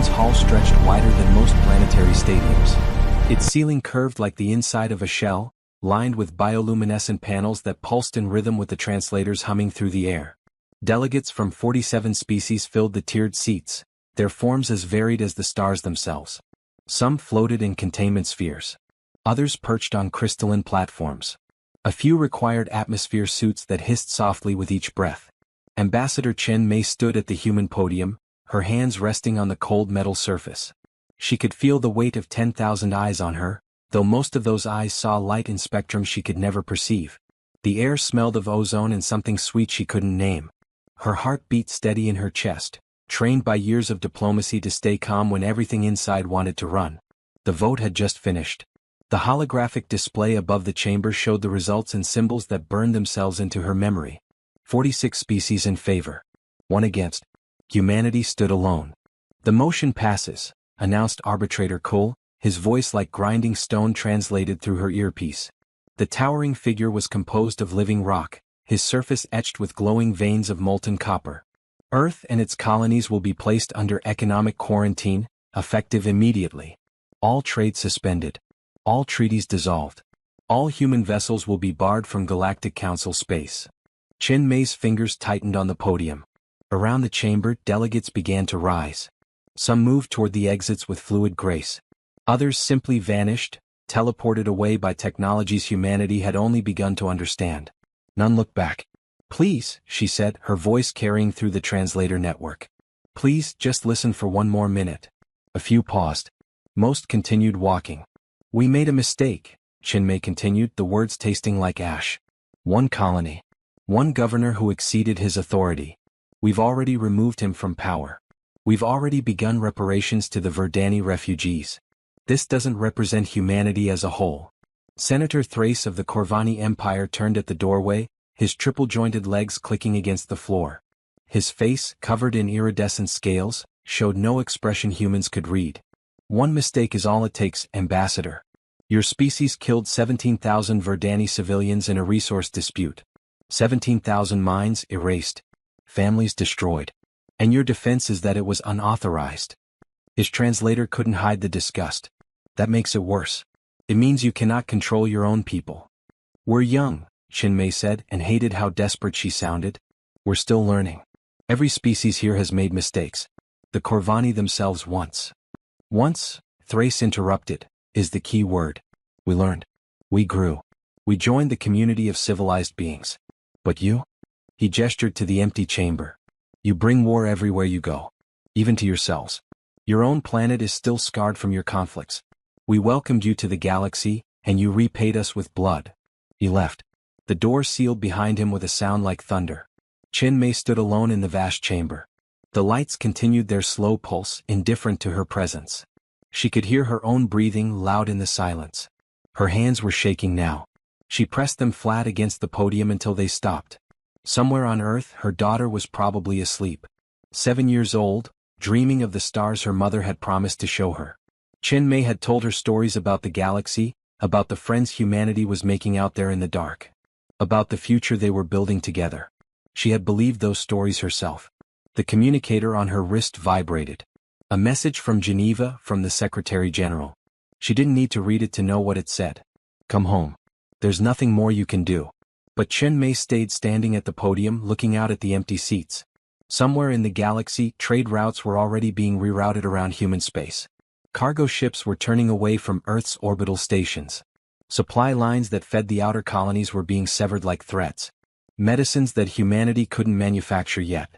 conference hall stretched wider than most planetary stadiums. Its ceiling curved like the inside of a shell, lined with bioluminescent panels that pulsed in rhythm with the translators humming through the air. Delegates from 47 species filled the tiered seats, their forms as varied as the stars themselves. Some floated in containment spheres. Others perched on crystalline platforms. A few required atmosphere suits that hissed softly with each breath. Ambassador Chen Mei stood at the human podium, her hands resting on the cold metal surface. She could feel the weight of 10,000 eyes on her, though most of those eyes saw light in spectrum she could never perceive. The air smelled of ozone and something sweet she couldn't name. Her heart beat steady in her chest, trained by years of diplomacy to stay calm when everything inside wanted to run. The vote had just finished. The holographic display above the chamber showed the results in symbols that burned themselves into her memory. 46 species in favor. 1 against. Humanity stood alone. The motion passes, announced arbitrator Cole, his voice like grinding stone translated through her earpiece. The towering figure was composed of living rock, his surface etched with glowing veins of molten copper. Earth and its colonies will be placed under economic quarantine, effective immediately. All trade suspended. All treaties dissolved. All human vessels will be barred from Galactic Council space. Chen Mei's fingers tightened on the podium. Around the chamber, delegates began to rise. Some moved toward the exits with fluid grace. Others simply vanished, teleported away by technologies humanity had only begun to understand. None looked back. "Please," she said, her voice carrying through the translator network. "Please, just listen for one more minute." A few paused. Most continued walking. "We made a mistake," Chen Mei continued, the words tasting like ash. "One colony. One governor who exceeded his authority. We've already removed him from power. We've already begun reparations to the Verdani refugees. This doesn't represent humanity as a whole." Senator Thrace of the Corvani Empire turned at the doorway, his triple-jointed legs clicking against the floor. His face, covered in iridescent scales, showed no expression humans could read. "One mistake is all it takes, Ambassador. Your species killed 17,000 Verdani civilians in a resource dispute. 17,000 minds erased. Families destroyed. And your defense is that it was unauthorized." His translator couldn't hide the disgust. "That makes it worse. It means you cannot control your own people." "We're young," Chen Mei said, and hated how desperate she sounded. "We're still learning. Every species here has made mistakes. The Corvani themselves once." "Once," Thrace interrupted, "is the key word. We learned. We grew. We joined the community of civilized beings. But you?" He gestured to the empty chamber. "You bring war everywhere you go. Even to yourselves. Your own planet is still scarred from your conflicts. We welcomed you to the galaxy, and you repaid us with blood." He left. The door sealed behind him with a sound like thunder. Chen Mei stood alone in the vast chamber. The lights continued their slow pulse, indifferent to her presence. She could hear her own breathing loud in the silence. Her hands were shaking now. She pressed them flat against the podium until they stopped. Somewhere on Earth, her daughter was probably asleep. 7 years old, dreaming of the stars her mother had promised to show her. Chen Mei had told her stories about the galaxy, about the friends humanity was making out there in the dark. About the future they were building together. She had believed those stories herself. The communicator on her wrist vibrated. A message from Geneva, from the Secretary General. She didn't need to read it to know what it said. "Come home. There's nothing more you can do." But Chen Mei stayed standing at the podium, looking out at the empty seats. Somewhere in the galaxy, trade routes were already being rerouted around human space. Cargo ships were turning away from Earth's orbital stations. Supply lines that fed the outer colonies were being severed like threads. Medicines that humanity couldn't manufacture yet.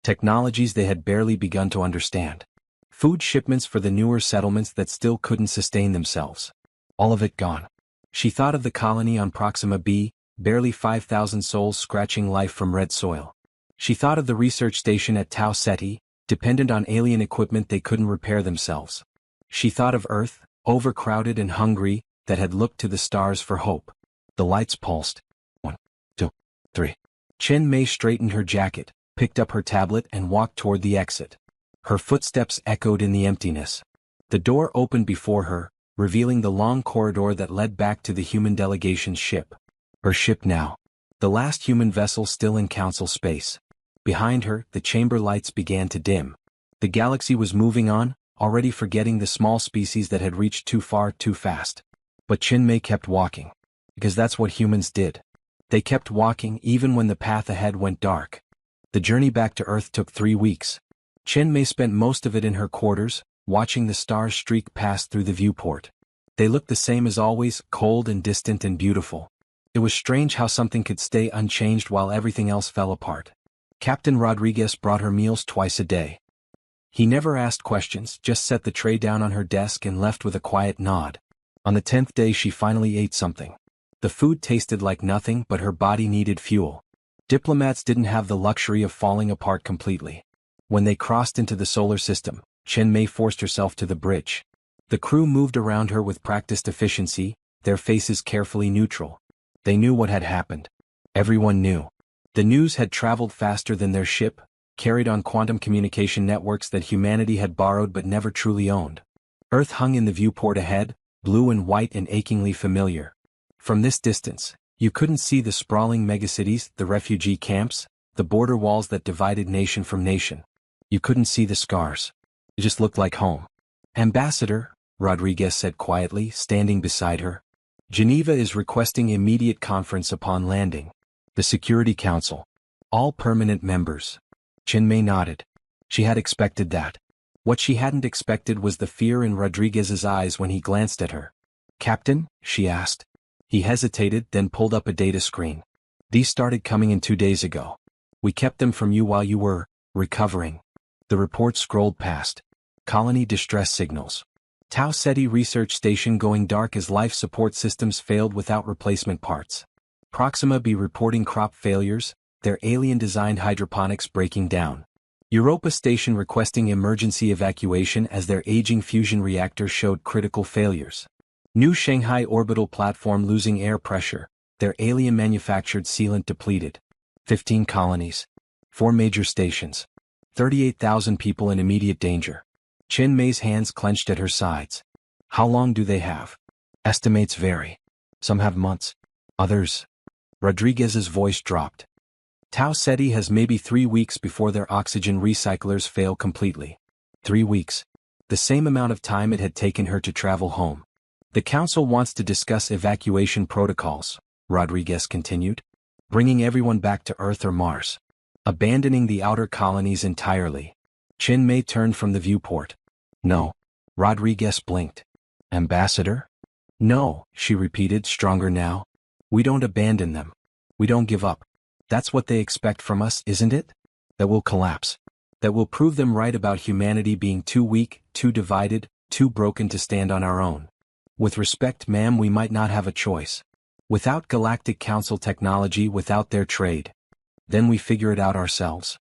Technologies they had barely begun to understand. Food shipments for the newer settlements that still couldn't sustain themselves. All of it gone. She thought of the colony on Proxima B, barely 5,000 souls scratching life from red soil. She thought of the research station at Tau Ceti, dependent on alien equipment they couldn't repair themselves. She thought of Earth, overcrowded and hungry, that had looked to the stars for hope. The lights pulsed. 1, 2, 3. Chen Mei straightened her jacket, picked up her tablet and walked toward the exit. Her footsteps echoed in the emptiness. The door opened before her, revealing the long corridor that led back to the human delegation's ship. Her ship now. The last human vessel still in council space. Behind her, the chamber lights began to dim. The galaxy was moving on, already forgetting the small species that had reached too far too fast. But Chinmay kept walking. Because that's what humans did. They kept walking even when the path ahead went dark. The journey back to Earth took 3 weeks. Chinmay spent most of it in her quarters, watching the stars streak past through the viewport. They looked the same as always, cold and distant and beautiful. It was strange how something could stay unchanged while everything else fell apart. Captain Rodriguez brought her meals twice a day. He never asked questions, just set the tray down on her desk and left with a quiet nod. On the 10th day she finally ate something. The food tasted like nothing, but her body needed fuel. Diplomats didn't have the luxury of falling apart completely. When they crossed into the solar system, Chinmay forced herself to the bridge. The crew moved around her with practiced efficiency, their faces carefully neutral. They knew what had happened. Everyone knew. The news had traveled faster than their ship, carried on quantum communication networks that humanity had borrowed but never truly owned. Earth hung in the viewport ahead, blue and white and achingly familiar. From this distance, you couldn't see the sprawling megacities, the refugee camps, the border walls that divided nation from nation. You couldn't see the scars. It just looked like home. "Ambassador," Rodriguez said quietly, standing beside her. "Geneva is requesting immediate conference upon landing. The Security Council. All permanent members." Chinmay nodded. She had expected that. What she hadn't expected was the fear in Rodriguez's eyes when he glanced at her. "Captain?" she asked. He hesitated, then pulled up a data screen. "These started coming in 2 days ago. We kept them from you while you were recovering." The report scrolled past. Colony distress signals. Tau Ceti research station going dark as life support systems failed without replacement parts. Proxima B reporting crop failures, their alien-designed hydroponics breaking down. Europa station requesting emergency evacuation as their aging fusion reactor showed critical failures. New Shanghai orbital platform losing air pressure, their alien-manufactured sealant depleted. 15 colonies. 4 major stations. 38,000 people in immediate danger. Chinmay's hands clenched at her sides. "How long do they have?" "Estimates vary. Some have months. Others." Rodriguez's voice dropped. "Tau Ceti has maybe 3 weeks before their oxygen recyclers fail completely." 3 weeks. The same amount of time it had taken her to travel home. "The Council wants to discuss evacuation protocols," Rodriguez continued. "Bringing everyone back to Earth or Mars. Abandoning the outer colonies entirely." Chinmay turned from the viewport. "No." Rodriguez blinked. "Ambassador?" "No," she repeated, stronger now. "We don't abandon them. We don't give up. That's what they expect from us, isn't it? That we'll collapse. That we'll prove them right about humanity being too weak, too divided, too broken to stand on our own. With respect, ma'am, we might not have a choice. Without Galactic Council technology, without their trade. Then we figure it out ourselves."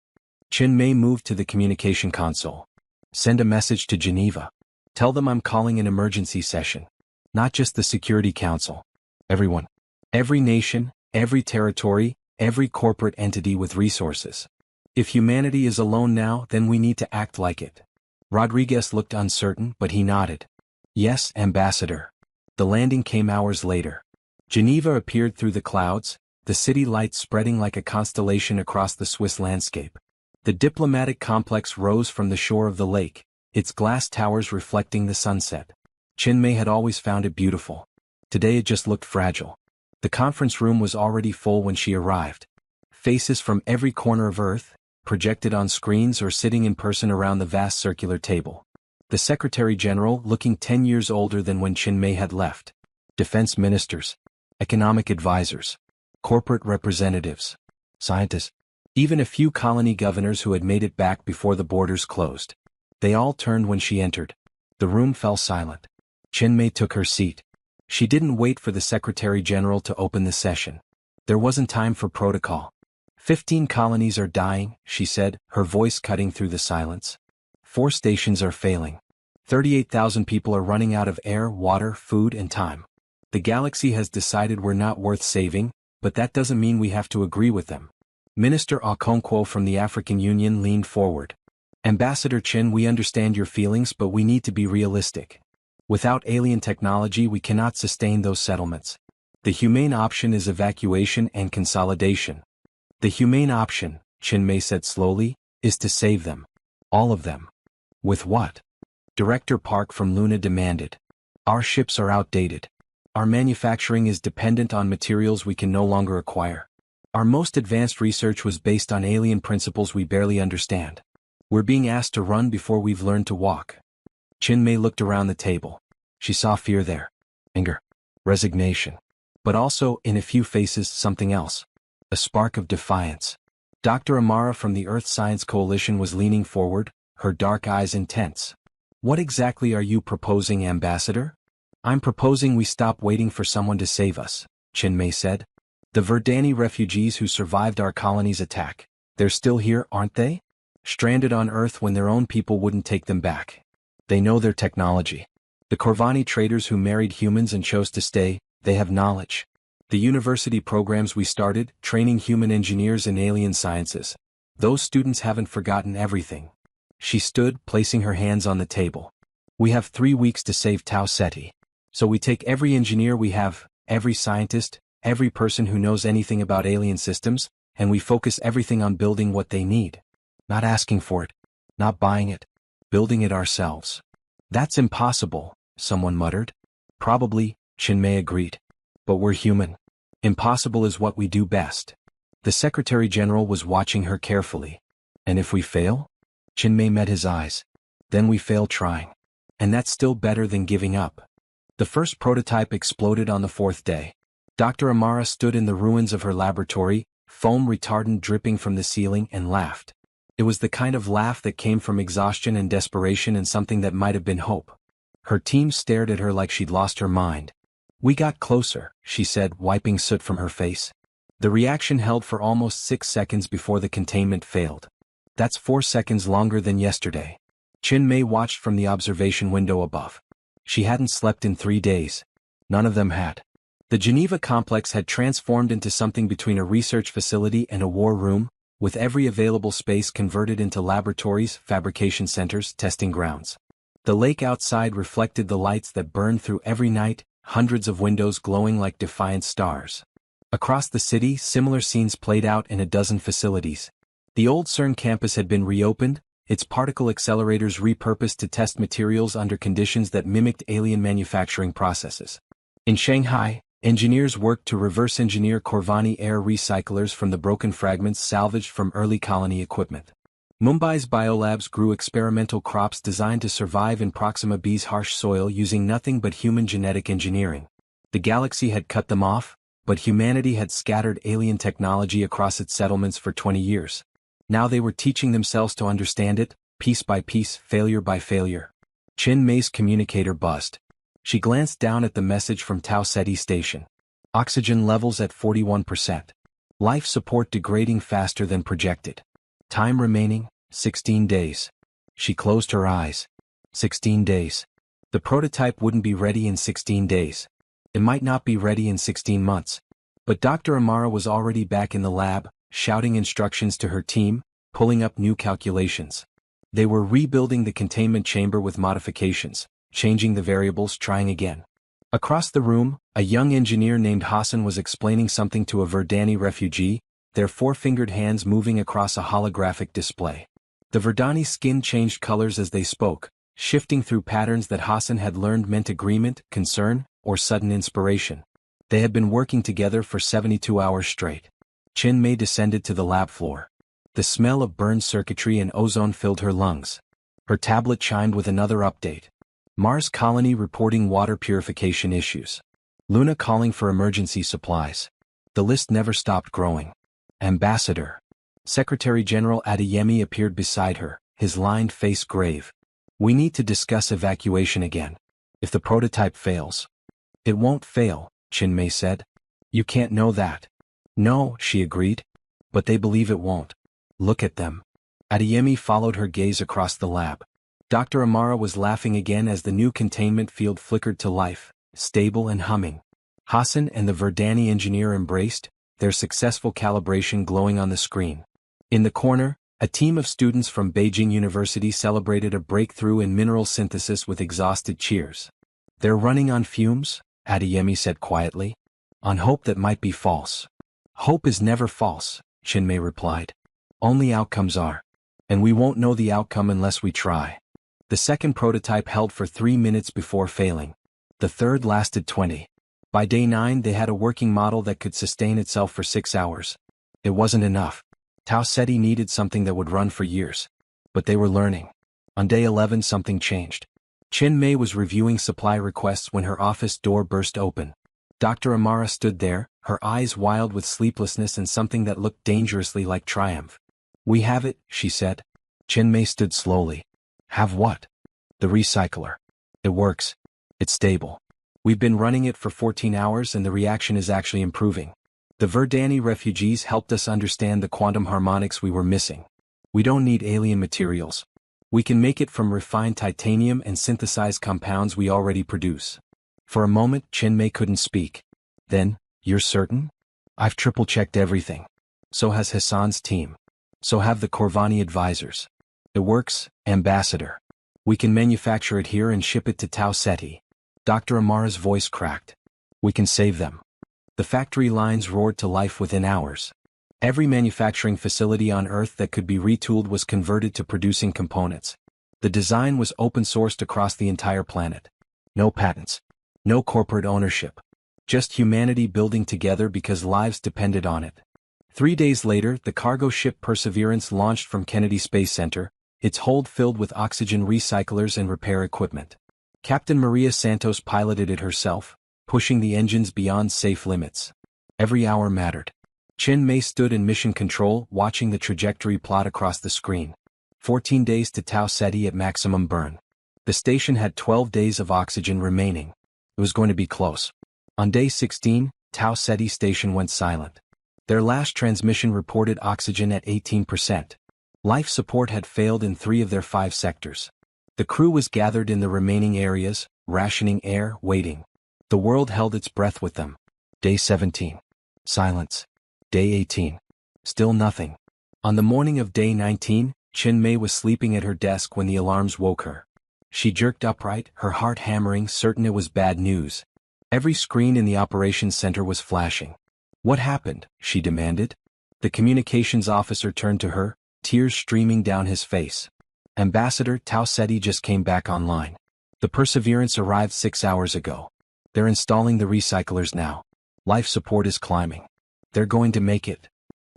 Chinmay moved to the communication console. "Send a message to Geneva. Tell them I'm calling an emergency session. Not just the Security Council. Everyone. Every nation, every territory, every corporate entity with resources. If humanity is alone now, then we need to act like it." Rodriguez looked uncertain, but he nodded. "Yes, Ambassador." The landing came hours later. Geneva appeared through the clouds, the city lights spreading like a constellation across the Swiss landscape. The diplomatic complex rose from the shore of the lake, its glass towers reflecting the sunset. Chinmay had always found it beautiful. Today it just looked fragile. The conference room was already full when she arrived. Faces from every corner of Earth, projected on screens or sitting in person around the vast circular table. The Secretary General looking 10 years older than when Chinmay had left. Defense ministers. Economic advisors. Corporate representatives. Scientists. Even a few colony governors who had made it back before the borders closed. They all turned when she entered. The room fell silent. Chinmay took her seat. She didn't wait for the Secretary General to open the session. There wasn't time for protocol. 15 colonies are dying, she said, her voice cutting through the silence. 4 stations are failing. 38,000 people are running out of air, water, food, and time. The galaxy has decided we're not worth saving, but that doesn't mean we have to agree with them. Minister Okonkwo from the African Union leaned forward. "Ambassador Chin, we understand your feelings, but we need to be realistic. Without alien technology, we cannot sustain those settlements. The humane option is evacuation and consolidation." "The humane option," Chinmay said slowly, "is to save them. All of them." "With what?" Director Park from Luna demanded. Our ships are outdated. Our manufacturing is dependent on materials we can no longer acquire. Our most advanced research was based on alien principles we barely understand. We're being asked to run before we've learned to walk. Chinmay looked around the table. She saw fear there. Anger. Resignation. But also, in a few faces, something else. A spark of defiance. Dr. Amara from the Earth Science Coalition was leaning forward, her dark eyes intense. What exactly are you proposing, Ambassador? I'm proposing we stop waiting for someone to save us, Chinmay said. The Verdani refugees who survived our colony's attack, they're still here, aren't they? Stranded on Earth when their own people wouldn't take them back. They know their technology. The Corvani traders who married humans and chose to stay, they have knowledge. The university programs we started, training human engineers in alien sciences. Those students haven't forgotten everything. She stood, placing her hands on the table. We have 3 weeks to save Tau Ceti. So we take every engineer we have, every scientist, every person who knows anything about alien systems, and we focus everything on building what they need. Not asking for it. Not buying it. Building it ourselves. That's impossible, someone muttered. Probably, Chinmay agreed. But we're human. Impossible is what we do best. The Secretary General was watching her carefully. And if we fail? Chinmay met his eyes. Then we fail trying. And that's still better than giving up. The first prototype exploded on the 4th day. Dr. Amara stood in the ruins of her laboratory, foam retardant dripping from the ceiling, and laughed. It was the kind of laugh that came from exhaustion and desperation and something that might have been hope. Her team stared at her like she'd lost her mind. We got closer, she said, wiping soot from her face. The reaction held for almost 6 seconds before the containment failed. That's 4 seconds longer than yesterday. Chinmay watched from the observation window above. She hadn't slept in 3 days. None of them had. The Geneva complex had transformed into something between a research facility and a war room, with every available space converted into laboratories, fabrication centers, testing grounds. The lake outside reflected the lights that burned through every night, hundreds of windows glowing like defiant stars. Across the city, similar scenes played out in a dozen facilities. The old CERN campus had been reopened, its particle accelerators repurposed to test materials under conditions that mimicked alien manufacturing processes. In Shanghai, engineers worked to reverse engineer Corvani air recyclers from the broken fragments salvaged from early colony equipment. Mumbai's biolabs grew experimental crops designed to survive in Proxima B's harsh soil using nothing but human genetic engineering. The galaxy had cut them off, but humanity had scattered alien technology across its settlements for 20 years. Now they were teaching themselves to understand it, piece by piece, failure by failure. Chinmay's communicator buzzed. She glanced down at the message from Tau Ceti Station. Oxygen levels at 41%. Life support degrading faster than projected. Time remaining, 16 days. She closed her eyes. 16 days. The prototype wouldn't be ready in 16 days. It might not be ready in 16 months. But Dr. Amara was already back in the lab, shouting instructions to her team, pulling up new calculations. They were rebuilding the containment chamber with modifications, changing the variables, trying again. Across the room, a young engineer named Hassan was explaining something to a Verdani refugee, their four-fingered hands moving across a holographic display. The Verdani skin changed colors as they spoke, shifting through patterns that Hassan had learned meant agreement, concern, or sudden inspiration. They had been working together for 72 hours straight. Chinmay descended to the lab floor. The smell of burned circuitry and ozone filled her lungs. Her tablet chimed with another update. Mars colony reporting water purification issues. Luna calling for emergency supplies. The list never stopped growing. Ambassador. Secretary General Adeyemi appeared beside her, his lined face grave. We need to discuss evacuation again. If the prototype fails. It won't fail, Chinmay said. You can't know that. No, she agreed. But they believe it won't. Look at them. Adeyemi followed her gaze across the lab. Dr. Amara was laughing again as the new containment field flickered to life, stable and humming. Hassan and the Verdani engineer embraced, their successful calibration glowing on the screen. In the corner, a team of students from Beijing University celebrated a breakthrough in mineral synthesis with exhausted cheers. They're running on fumes, Adeyemi said quietly. On hope that might be false. Hope is never false, Chinmay replied. Only outcomes are. And we won't know the outcome unless we try. The second prototype held for 3 minutes before failing. The third lasted 20. By day 9 they had a working model that could sustain itself for 6 hours. It wasn't enough. Tau Ceti needed something that would run for years. But they were learning. On day 11 something changed. Chin Mei was reviewing supply requests when her office door burst open. Dr. Amara stood there, her eyes wild with sleeplessness and something that looked dangerously like triumph. "We have it," she said. Chin Mei stood slowly. "Have what?" "The recycler. It works. It's stable. We've been running it for 14 hours and the reaction is actually improving. The Verdani refugees helped us understand the quantum harmonics we were missing. We don't need alien materials. We can make it from refined titanium and synthesize compounds we already produce." For a moment, Chin Mei couldn't speak. Then, "You're certain?" "I've triple-checked everything. So has Hassan's team. So have the Corvani advisors. It works, Ambassador. We can manufacture it here and ship it to Tau Ceti." Dr. Amara's voice cracked. "We can save them." The factory lines roared to life within hours. Every manufacturing facility on Earth that could be retooled was converted to producing components. The design was open-sourced across the entire planet. No patents. No corporate ownership. Just humanity building together because lives depended on it. 3 days later, the cargo ship Perseverance launched from Kennedy Space Center, its hold filled with oxygen recyclers and repair equipment. Captain Maria Santos piloted it herself, pushing the engines beyond safe limits. Every hour mattered. Chin Mei stood in mission control, watching the trajectory plot across the screen. 14 days to Tau Ceti at maximum burn. The station had 12 days of oxygen remaining. It was going to be close. On day 16, Tau Ceti station went silent. Their last transmission reported oxygen at 18%. Life support had failed in 3 of their 5 sectors. The crew was gathered in the remaining areas, rationing air, waiting. The world held its breath with them. Day 17. Silence. Day 18. Still nothing. On the morning of day 19, Chin Mei was sleeping at her desk when the alarms woke her. She jerked upright, her heart hammering, certain it was bad news. Every screen in the operations center was flashing. "What happened?" she demanded. The communications officer turned to her, tears streaming down his face. "Ambassador, Tau Ceti just came back online. The Perseverance arrived 6 hours ago. They're installing the recyclers now. Life support is climbing. They're going to make it."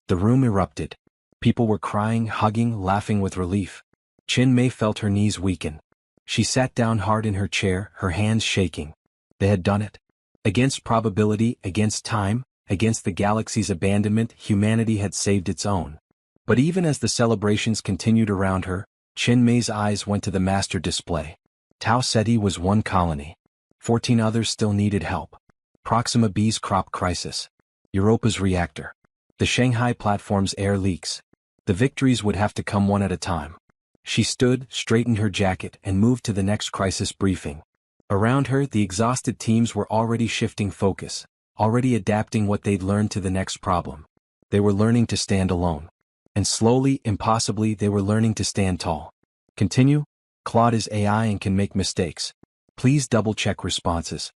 The room erupted. People were crying, hugging, laughing with relief. Chin Mei felt her knees weaken. She sat down hard in her chair, her hands shaking. They had done it. Against probability, against time, against the galaxy's abandonment, humanity had saved its own. But even as the celebrations continued around her, Chin Mei's eyes went to the master display. Tau Ceti was one colony. 14 others still needed help. Proxima B's crop crisis. Europa's reactor. The Shanghai platform's air leaks. The victories would have to come one at a time. She stood, straightened her jacket, and moved to the next crisis briefing. Around her, the exhausted teams were already shifting focus, already adapting what they'd learned to the next problem. They were learning to stand alone. And slowly, impossibly, they were learning to stand tall. "Continue? Claude is AI and can make mistakes. Please double-check responses.